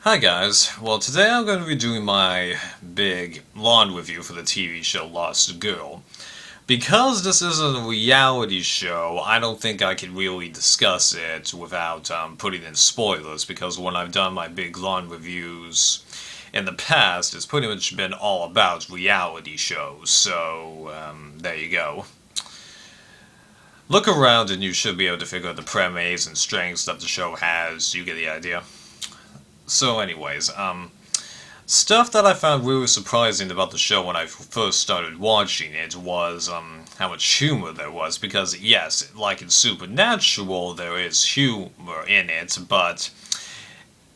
Hi guys, well today I'm going to be doing my big lawn review for the TV show Lost Girl. Because this isn't a reality show, I don't think I can really discuss it without putting in spoilers, because when I've done my big lawn reviews in the past, it's pretty much been all about reality shows, so there you go. Look around and you should be able to figure out the premise and strengths that the show has, you get the idea. So anyways, stuff that I found really surprising about the show when I first started watching it was how much humor there was. Because yes, like in Supernatural, there is humor in it, but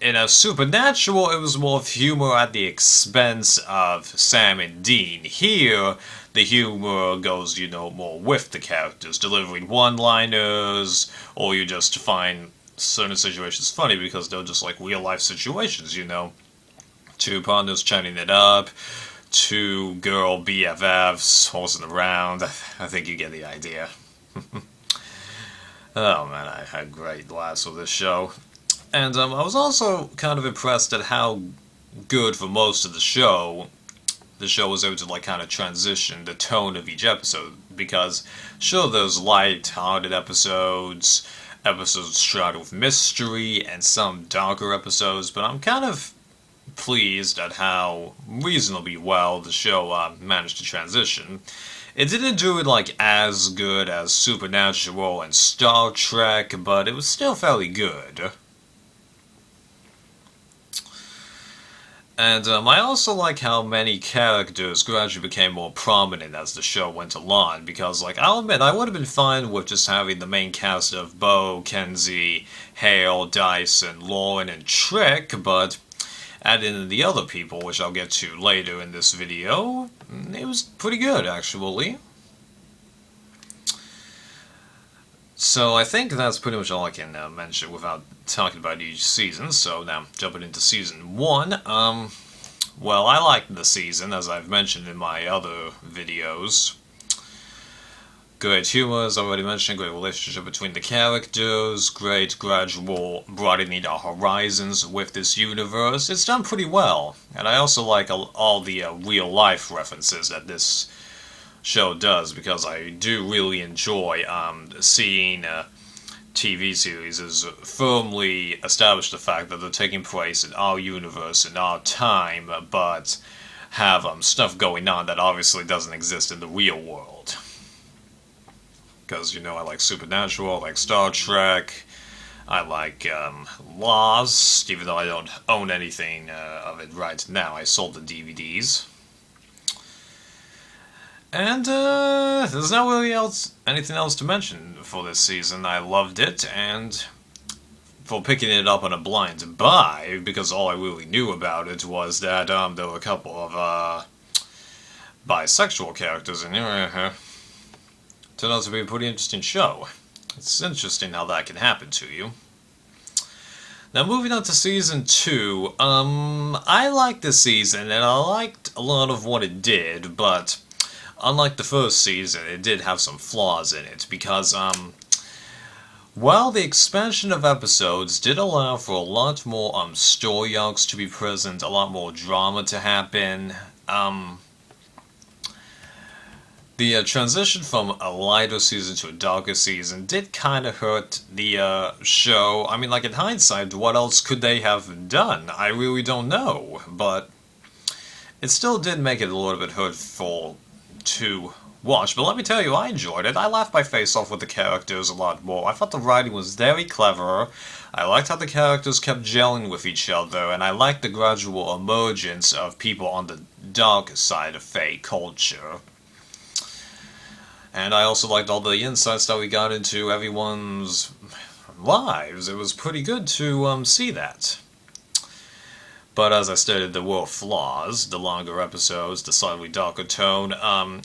in a Supernatural, it was more of humor at the expense of Sam and Dean. Here, the humor goes, more with the characters, delivering one-liners, or you just find certain situations funny because they're just like real life situations. Two partners chatting it up, two girl BFFs horsing around. I think you get the idea. Oh man, I had great laughs with this show. And I was also kind of impressed at how good for most of the show was able to kind of transition the tone of each episode. Because sure, there's light-hearted episodes shrouded with mystery, and some darker episodes, but I'm kind of pleased at how reasonably well the show managed to transition. It didn't do it as good as Supernatural and Star Trek, but it was still fairly good. And I also like how many characters gradually became more prominent as the show went along, because, I'll admit, I would have been fine with just having the main cast of Bo, Kenzie, Hale, Dyson, Lauren, and Trick, but adding in the other people, which I'll get to later in this video, it was pretty good, actually. So I think that's pretty much all I can mention without talking about each season. So now jumping into season 1. Well, I liked the season, as I've mentioned in my other videos. Great humor, as I already mentioned, great relationship between the characters, great gradual broadening our horizons with this universe. It's done pretty well, and I also like all the real life references that this show does, because I do really enjoy seeing TV series is firmly establish the fact that they're taking place in our universe, in our time, but have stuff going on that obviously doesn't exist in the real world. Because, I like Supernatural, I like Star Trek, I like Lost, even though I don't own anything of it right now. I sold the DVDs. And there's not really anything else to mention for this season. I loved it, and for picking it up on a blind buy, because all I really knew about it was that there were a couple of bisexual characters in here. Turned out to be a pretty interesting show. It's interesting how that can happen to you. Now, moving on to season 2, I liked this season, and I liked a lot of what it did, but unlike the first season, it did have some flaws in it, because, while the expansion of episodes did allow for a lot more, story arcs to be present, a lot more drama to happen, the transition from a lighter season to a darker season did kind of hurt the show. I mean, in hindsight, what else could they have done? I really don't know, but it still did make it a little bit hurtful to watch. But let me tell you, I enjoyed it. I laughed my face off with the characters a lot more. I thought the writing was very clever. I liked how the characters kept gelling with each other, and I liked the gradual emergence of people on the dark side of Fae culture. And I also liked all the insights that we got into everyone's lives. It was pretty good to see that. But as I stated, there were flaws. The longer episodes, the slightly darker tone.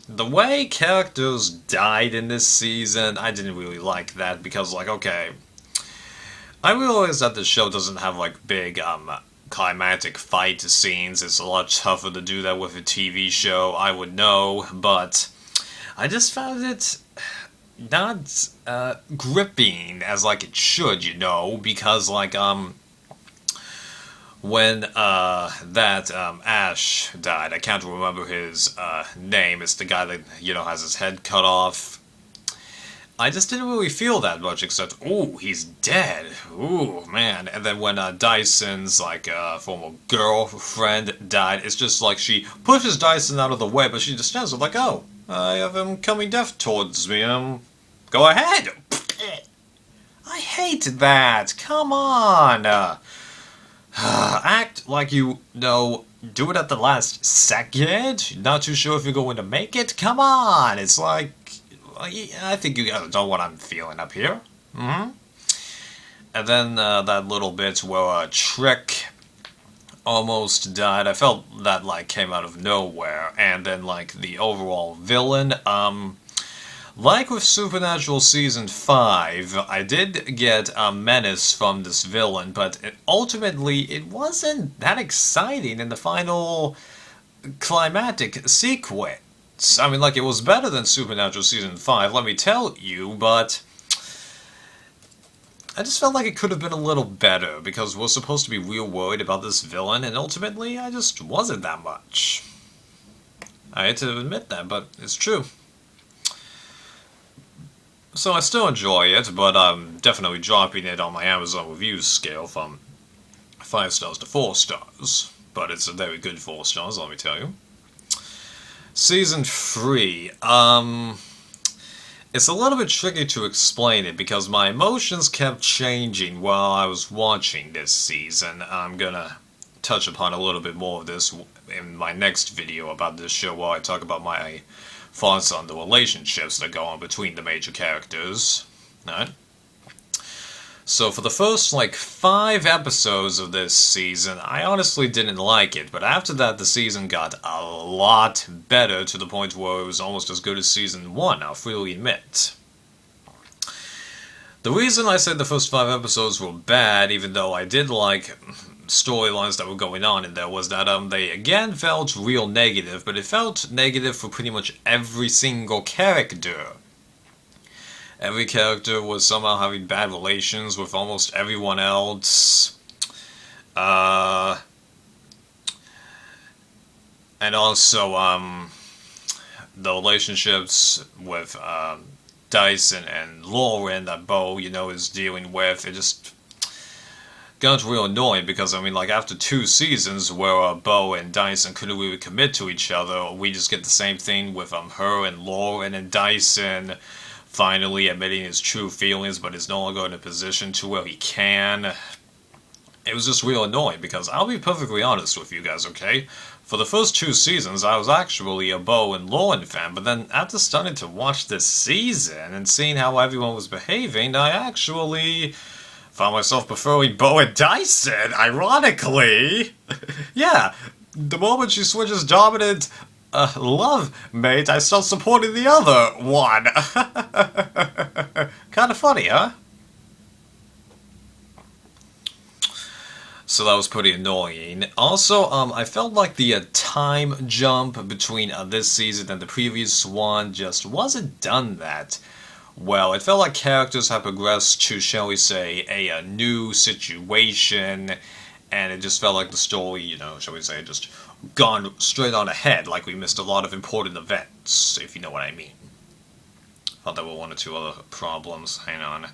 The way characters died in this season, I didn't really like that, because, okay, I realize that the show doesn't have, big, climactic fight scenes. It's a lot tougher to do that with a TV show, I would know, but I just found it not gripping as it should, because when that Ash died. I can't remember his name. It's the guy that has his head cut off. I just didn't really feel that much, except, ooh, he's dead. Ooh, man. And then when Dyson's, like, former girlfriend died, it's just like she pushes Dyson out of the way, but she just stands there like, oh, I have him coming death towards me. Go ahead. I hate that. Come on. Act like you know. Do it at the last second. Not too sure if you're going to make it. Come on. It's like, I think you guys know what I'm feeling up here. And then that little bit where Trick almost died. I felt that like came out of nowhere. And then like the overall villain. Like with Supernatural Season 5, I did get a menace from this villain, but ultimately it wasn't that exciting in the final climactic sequence. I mean, like, it was better than Supernatural Season 5, let me tell you, but I just felt like it could have been a little better, because we're supposed to be real worried about this villain, and ultimately I just wasn't that much. I hate to admit that, but it's true. So I still enjoy it, but I'm definitely dropping it on my Amazon reviews scale from 5 stars to 4 stars. But it's a very good 4 stars, let me tell you. Season 3, it's a little bit tricky to explain it because my emotions kept changing while I was watching this season. I'm gonna touch upon a little bit more of this in my next video about this show where I talk about my thoughts on the relationships that go on between the major characters. Alright? So for the first, like, 5 episodes of this season, I honestly didn't like it, but after that the season got a lot better to the point where it was almost as good as Season 1, I'll freely admit. The reason I said the first 5 episodes were bad, even though I did like storylines that were going on in there, was that they again felt real negative, but it felt negative for pretty much every single character. Every character was somehow having bad relations with almost everyone else. And also, the relationships with Dyson and Lauren that Bo, is dealing with, it just got real annoying because, I mean, like, after 2 seasons where Bo and Dyson couldn't really commit to each other, we just get the same thing with her and Lauren and Dyson finally admitting his true feelings, but is no longer in a position to where he can. It was just real annoying because I'll be perfectly honest with you guys, okay? For the first 2 seasons, I was actually a Bo and Lauren fan, but then after starting to watch this season and seeing how everyone was behaving, I actually found myself preferring Bo and Dyson, ironically. Yeah, the moment she switches dominant love mate, I start supporting the other one. Kinda funny, huh? So that was pretty annoying. Also, I felt like the time jump between this season and the previous one just wasn't done that well. It felt like characters have progressed to, shall we say, a new situation, and it just felt like the story, shall we say, just gone straight on ahead, like we missed a lot of important events, if you know what I mean. Thought there were 1 or 2 other problems. Hang on.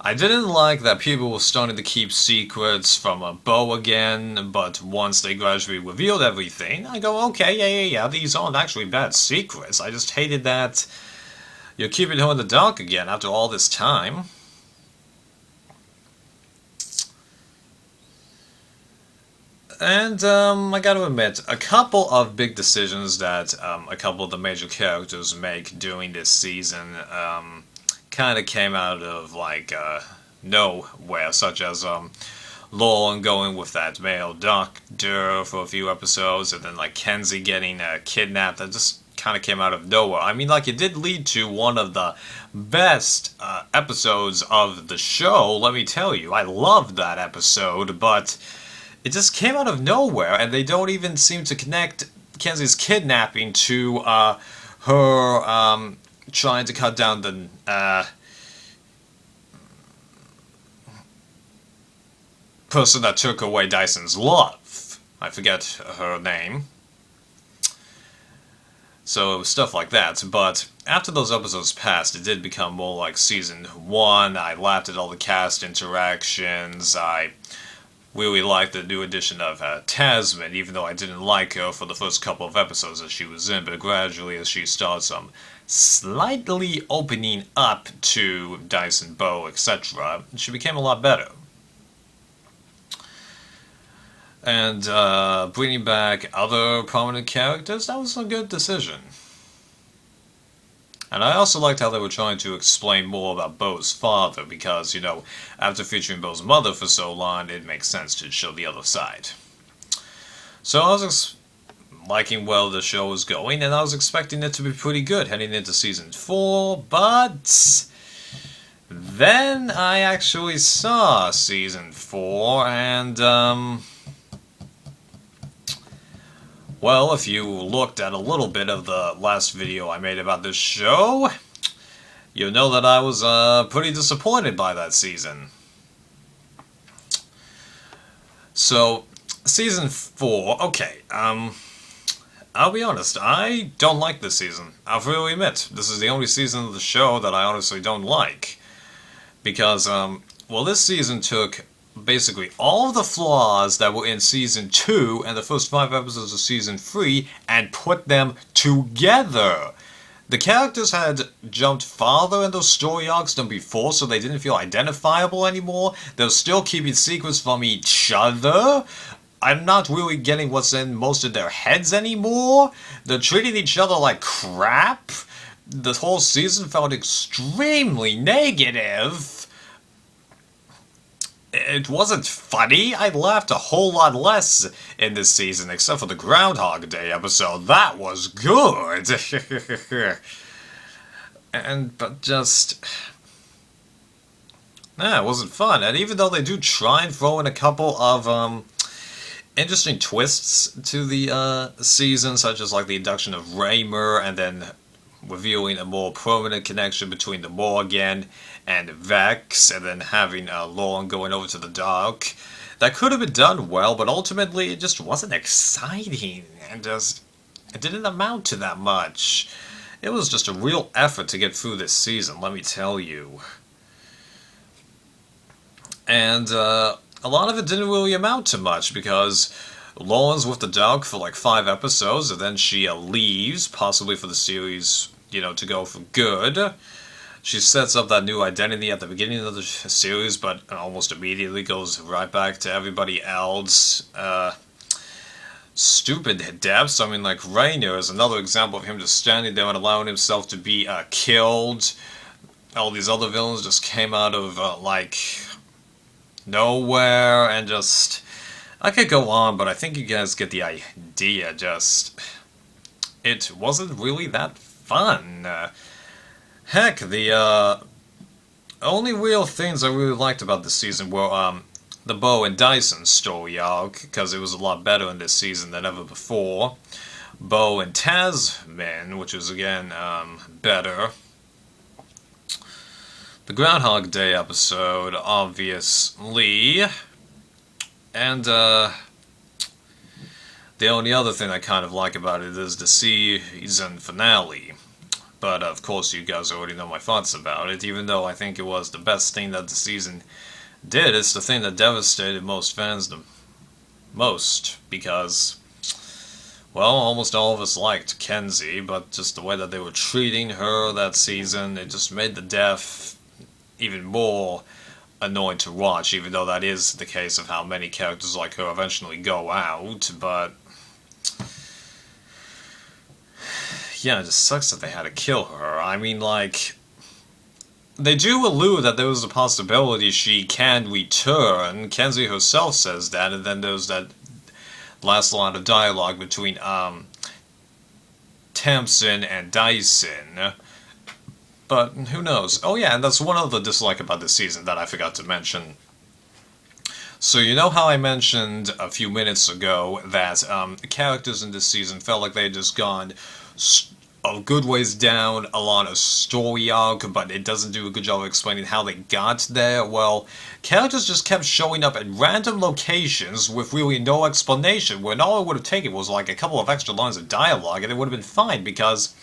I didn't like that people were starting to keep secrets from Bo again, but once they gradually revealed everything, I go, okay, yeah, these aren't actually bad secrets. I just hated that you're keeping her in the dark again after all this time. And, I gotta admit, a couple of big decisions that, a couple of the major characters make during this season, kinda came out of, like, nowhere, such as, Lauren going with that male doctor for a few episodes, and then, like, Kenzie getting, kidnapped. That just kinda came out of nowhere. I mean, like, it did lead to one of the best, episodes of the show, let me tell you. I loved that episode, but it just came out of nowhere, and they don't even seem to connect Kenzie's kidnapping to her trying to cut down the person that took away Dyson's love. I forget her name. So it was stuff like that, but after those episodes passed, it did become more like season 1. I laughed at all the cast interactions. I really liked the new addition of Tasman, even though I didn't like her for the first couple of episodes that she was in, but gradually as she starts slightly opening up to Dyson, Bo, etc., she became a lot better. And bringing back other prominent characters, that was a good decision. And I also liked how they were trying to explain more about Bo's father, because, you know, after featuring Bo's mother for so long, it makes sense to show the other side. So I was liking where the show was going, and I was expecting it to be pretty good heading into season 4, but then I actually saw season 4, and, well, if you looked at a little bit of the last video I made about this show, you know that I was pretty disappointed by that season. So, season 4, okay, I'll be honest, I don't like this season. I'll really admit, this is the only season of the show that I honestly don't like. Because, well, this season took basically all of the flaws that were in season 2 and the first 5 episodes of season 3 and put them together. The characters had jumped farther in those story arcs than before, so they didn't feel identifiable anymore. They were still keeping secrets from each other. I'm not really getting what's in most of their heads anymore. They're treating each other like crap. The whole season felt extremely negative. It wasn't funny. I laughed a whole lot less in this season, except for the Groundhog Day episode. That was good. But just... it wasn't fun. And even though they do try and throw in a couple of, interesting twists to the, season, such as, like, the induction of Raymer, and then revealing a more permanent connection between the Morgan and Vex, and then having Lauren going over to the Dark. That could have been done well, but ultimately it just wasn't exciting, and just, it didn't amount to that much. It was just a real effort to get through this season, let me tell you. And a lot of it didn't really amount to much, because Lauren's with the Dark for like 5 episodes, and then she leaves, possibly for the series, you know, to go for good. She sets up that new identity at the beginning of the series, but almost immediately goes right back to everybody else. Stupid deaths. I mean, like, Rainier is another example of him just standing there and allowing himself to be killed. All these other villains just came out of, like, nowhere, and just... I could go on, but I think you guys get the idea. Just... it wasn't really that fun. Heck, the only real things I really liked about this season were the Bo and Dyson story arc, because it was a lot better in this season than ever before. Bo and Tasman, which was again better. The Groundhog Day episode, obviously. And the only other thing I kind of like about it is the season finale. But of course you guys already know my thoughts about it. Even though I think it was the best thing that the season did, it's the thing that devastated most fans the most. Because, well, almost all of us liked Kenzie, but just the way that they were treating her that season, it just made the death even more annoying to watch, even though that is the case of how many characters like her eventually go out, but... yeah, it just sucks that they had to kill her. I mean, like... they do allude that there was a possibility she can return. Kenzie herself says that, and then there's that last line of dialogue between, Tamsin and Dyson. But who knows? Oh yeah, and that's one other dislike about this season that I forgot to mention. So you know how I mentioned a few minutes ago that characters in this season felt like they had just gone a good ways down along a story arc, but it doesn't do a good job of explaining how they got there. Well, characters just kept showing up at random locations with really no explanation, when all it would have taken was like a couple of extra lines of dialogue, and it would have been fine, because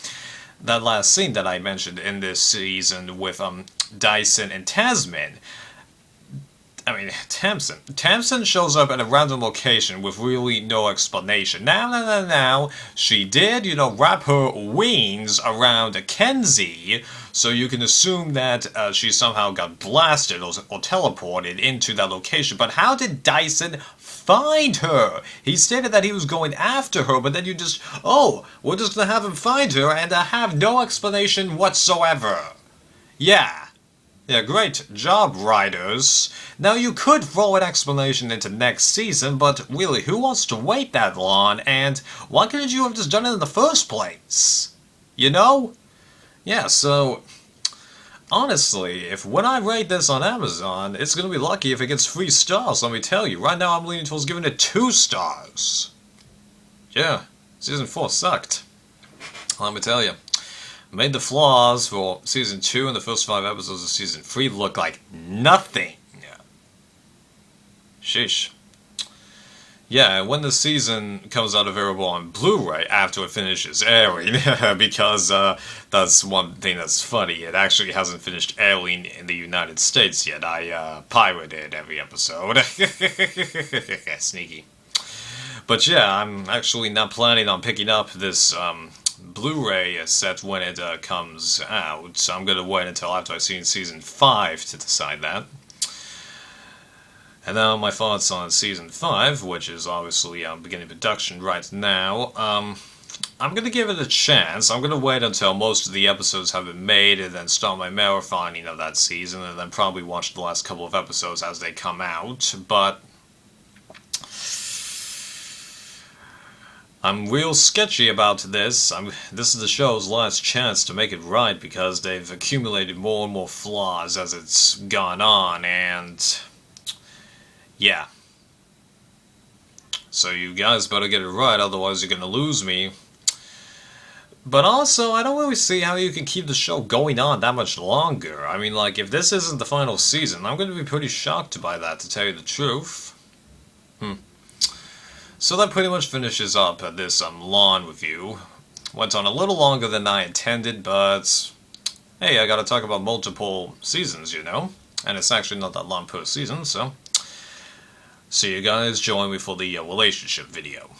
that last scene that I mentioned in this season with Dyson and Tamsin, Tamsin shows up at a random location with really no explanation. Now, she did, wrap her wings around Kenzie, so you can assume that she somehow got blasted or teleported into that location. But how did Dyson find her? He stated that he was going after her, but then you just, we're just gonna have him find her and have no explanation whatsoever. Yeah, great job, writers. Now, you could throw an explanation into next season, but really, who wants to wait that long, and why couldn't you have just done it in the first place? You know? Yeah, so, honestly, if when I rate this on Amazon, it's gonna be lucky if it gets 3 stars, let me tell you. Right now, I'm leaning towards giving it 2 stars. Yeah, Season 4 sucked. Let me tell you. Made the flaws for Season 2 and the first 5 episodes of Season 3 look like nothing. Sheesh. Yeah, when the season comes out available on Blu-ray after it finishes airing, because that's one thing that's funny, it actually hasn't finished airing in the United States yet. I pirated every episode. Sneaky. But yeah, I'm actually not planning on picking up this Blu-ray set when it comes out, so I'm going to wait until after I've seen Season 5 to decide that. And now my thoughts on Season 5, which is obviously beginning production right now. I'm going to give it a chance. I'm going to wait until most of the episodes have been made and then start my marathoning of that season, and then probably watch the last couple of episodes as they come out. But I'm real sketchy about this. This is the show's last chance to make it right, because they've accumulated more and more flaws as it's gone on, and yeah. So you guys better get it right, otherwise you're gonna lose me. But also, I don't really see how you can keep the show going on that much longer. I mean, like, if this isn't the final season, I'm gonna be pretty shocked by that, to tell you the truth. So that pretty much finishes up this Lawn review. Went on a little longer than I intended, but hey, I gotta talk about multiple seasons, and it's actually not that long per season, so see you guys, join me for the relationship video.